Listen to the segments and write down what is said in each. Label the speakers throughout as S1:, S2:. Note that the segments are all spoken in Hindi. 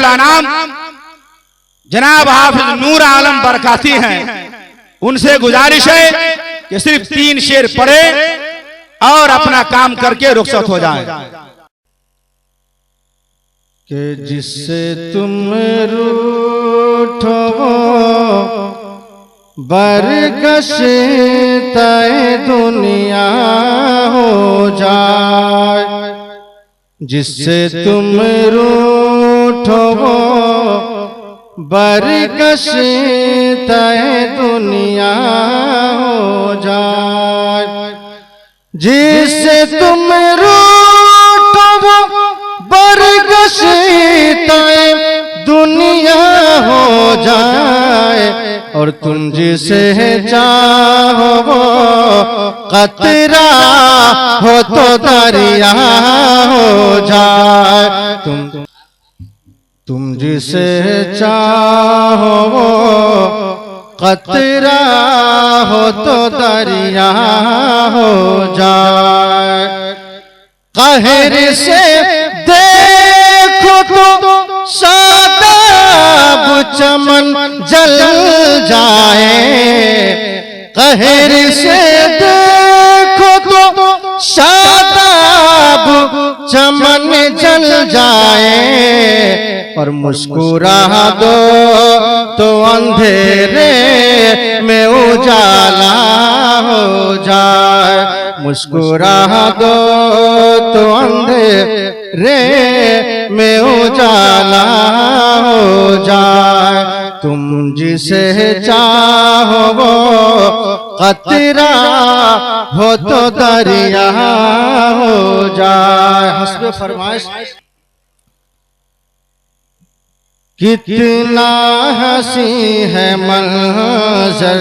S1: हाफिजुल अनाम जनाब हाफिज नूर आलम बरकाती हैं, उनसे गुजारिश है कि सिर्फ 3 शेर पढ़े और अपना काम करके रुखसत हो जाएं।
S2: कि जिससे तुम रूठो बरगशे तय दुनिया हो जाए, जिससे तुम रूठो बरगशे तय दुनिया हो जाए, जिससे तुम रूठो बरगशे तय दुनिया हो जाए, और तुम जिसे चाहो वो कतरा हो तो दरिया हो जाए, तुम जिसे चाहो वो कतरा हो तो दरिया हो जाए, कहर से देखो तो शादाब चमन जल जाए, कहर से देखो तो शादाब चमन जल जाए, और मुस्कुरा दो तो अंधेरे में उजाला हो जाए, मुस्कुरा दो तो अंधेरे में उजाला हो जाए, तुम जिसे चाहो वो कतरा हो तो दरिया हो जाए। हस्बे फरमाइश। कितना हंसी है मंजर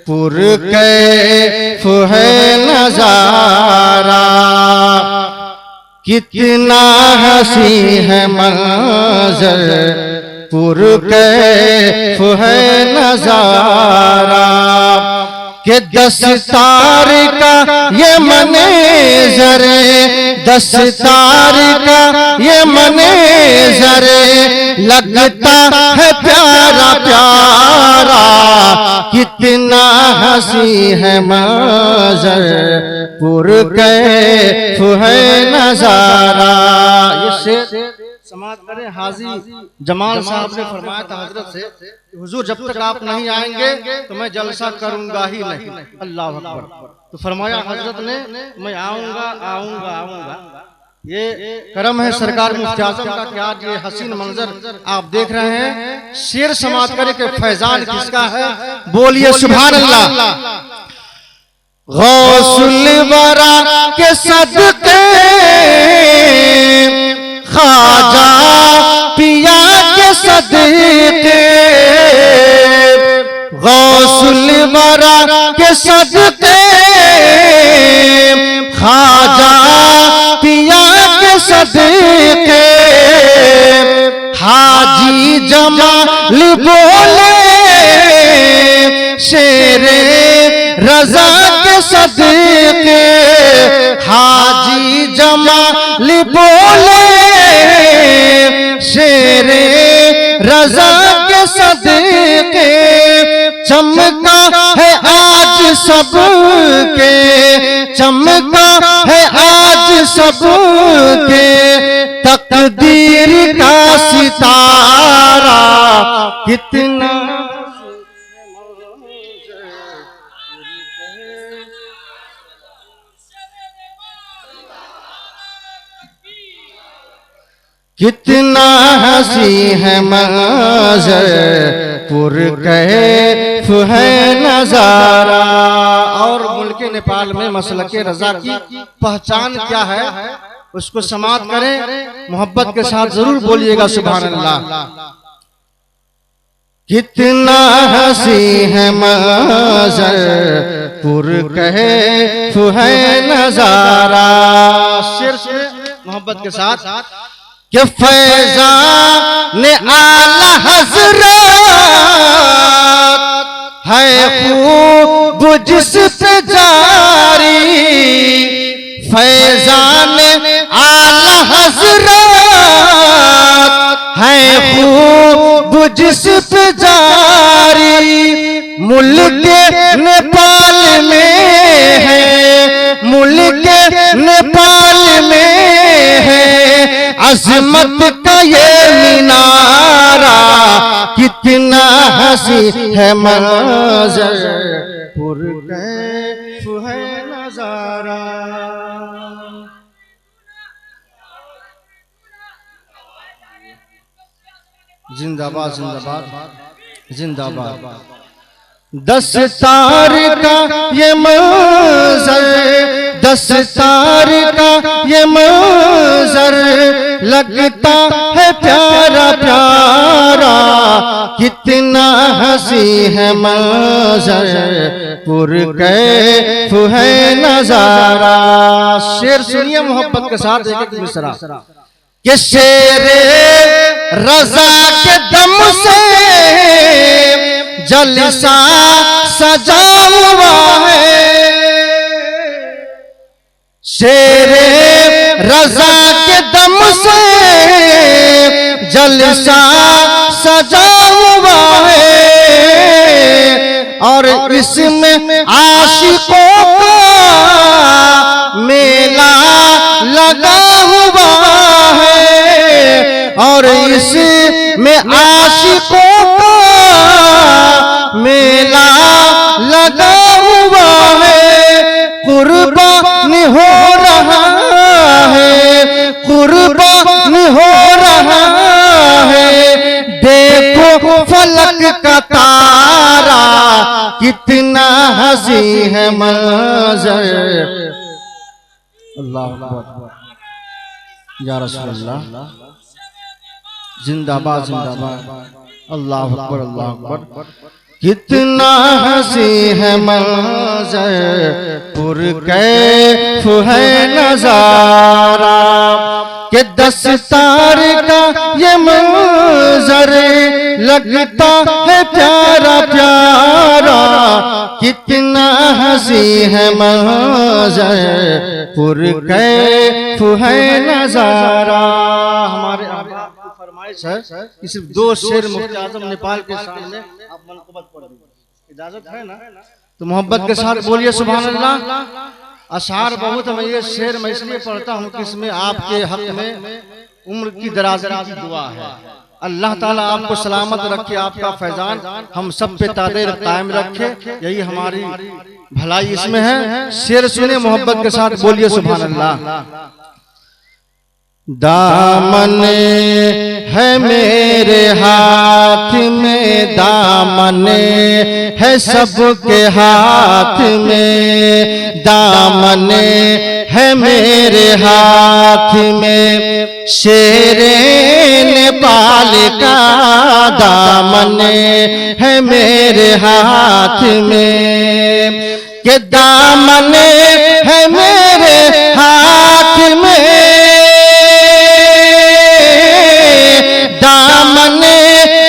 S2: पुरकैफ है नजारा, कितना हंसी है मंजर पुरकैफ है नजारा, के 10 तार का ये मनेज़र, 10 तार का ये मनेज़र लगता है प्यारा प्यारा, कितना हंसी है मंजर पुरकैफ है नजारा। ये शेर समाज करें हाजी जमाल साहब ने फरमाया था हजरत से, हुजूर जब तक आप नहीं आएंगे तो मैं जलसा करूंगा ही नहीं। अल्लाह अकबर। तो फरमाया हजरत ने मैं आऊंगा आऊंगा आऊंगा। ये करम है सरकार मुफ्ती आजम का कि आज ये हसीन मंजर आप देख रहे हैं। शेर समाज करे के फैजान किसका है, बोलिए सुभान अल्लाह। गौसुल वरा के सदके ख्वाजा पिया के सदके, गौसुल वरा के सदके ख्वाजा पिया के सदके, हाजी जमाल बोले शेरे रजा के सदके, हाजी जमाल बोले शेरे रजा के सदके, चमका है आज सबके, चमका है आज सबके तकदीर का सितारा, कितना कितना हंसी है मंजर पुरकैफ है नजारा। और मुल्क नेपाल में मसलके रजा की पहचान क्या है उसको समात करें, मोहब्बत के साथ जरूर बोलिएगा सुभान अल्लाह। कितना हंसी है मंजर पुरकैफ है नजारा। शेर से मोहब्बत के साथ कि फैज़ान आला हज़रत है खूब जिस पे जारी, फैज़ान आला हज़रत है खूब जिस पे जारी मुल्क नेपाल में है, मुल्क नेपाल में है अजमत का ये मीनारा, कितना हंसी है मंजर पुरकैफ है नजारा। जिंदाबाद जिंदाबाद जिंदाबाद। 10 तार का ये मंजर, 10 तार का ये मंजर लगता है प्यारा प्यारा, कितना हंसी है मंजर पुरकैफ है नजारा। शेर सुनिए मोहब्बत के साथ एक एक मिसरा कि शेरे रजा के दम से जलसा सजा हुआ है, शेरे रजा के दम से जलसा सजा हुआ है, और इसमें आशिकों का मेला लगा हुआ है, और इसमें आशिकों का मेला लगा हुआ है। कुर्बान हो रहा है, कुर्बान हो रहा है, देखो फलक का तारा, कितना हंसी है मंजर। अल्लाह अकबर या रसूलल्लाह। जिंदाबाद जिंदाबाद। अल्लाह अकबर अल्लाह अकबर। कितना हंसी है मंजर पुरकैफ है नजारा, कि 10 तार का ये मंजर लगता है प्यारा प्यारा, कितना हंसी है मंजर पुरकैफ है नजारा। हमारे फरमाइश है कि सिर्फ 2 शेर मुफ्ती आजम नेपाल के सामने आप मनक़बत पढ़ दीजिए, इजाजत है ना? तो मोहब्बत के साथ बोलिए सुभान अल्लाह। अशार बहुत है, मैं ये शेर मैं इसलिए पढ़ता हूँ कि इसमें आपके हक में उम्र की दराज़ी की दुआ है। अल्लाह ताला आपको सलामत रखे, आपका फैजान हम सब पे तादेर कायम रखे, यही हमारी भलाई इसमें है। शेर सुने मोहब्बत के साथ बोलिए सुभान अल्लाह। दामन है मेरे हाथ में, दामन है सबके हाथ में, दामन है मेरे हाथ में, शेरे नेपाल का दामन है मेरे हाथ में, के दामन है मेरे हाथ में, दामन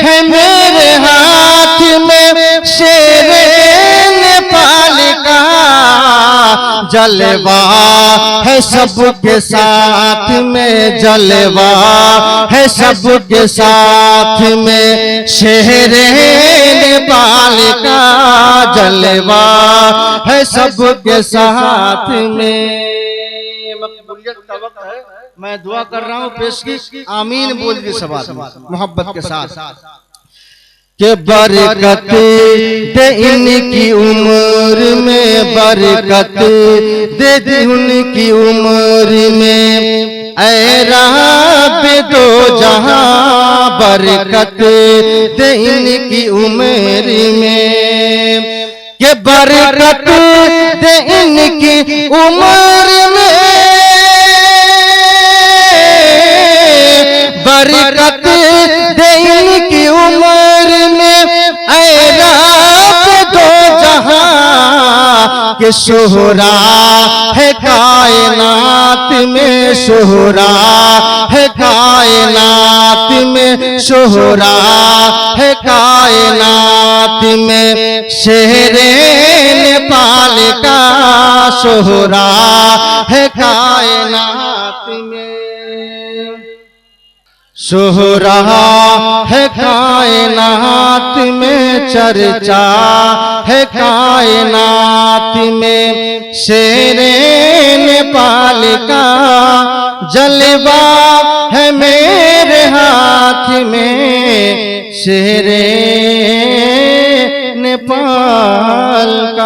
S2: है मेरे हाथ में, शेरे नेपाल का जलवा है सबके साथ में, जलवा है सबके साथ में, शेरे नेपाल का जलवा है सबके साथ में। मकबूलियत का वक्त है, मैं दुआ कर रहा हूँ पेश की, आमीन बोल दीजिए सब मोहब्बत के साथ। के बरकत दे इनकी उम्र में, बरकत दे उनकी उम्र में, ऐ रब दो जहां बरकत दे इनकी उम्र में, के बरकत दे इनकी उम्र में, बरकत दे इनकी उम्र में, ऐ रब दो जहां के शोहरा है कायनात में, शोहरा है कायनात में, शोहरा है कायनात में, शेरे नेपाल का शोहरा है कायनात में। रहा है कायनात में चर्चा है कायनात में, शेरे नेपाल का जलवा है मेरे हाथ में, शेरे नेपाल का।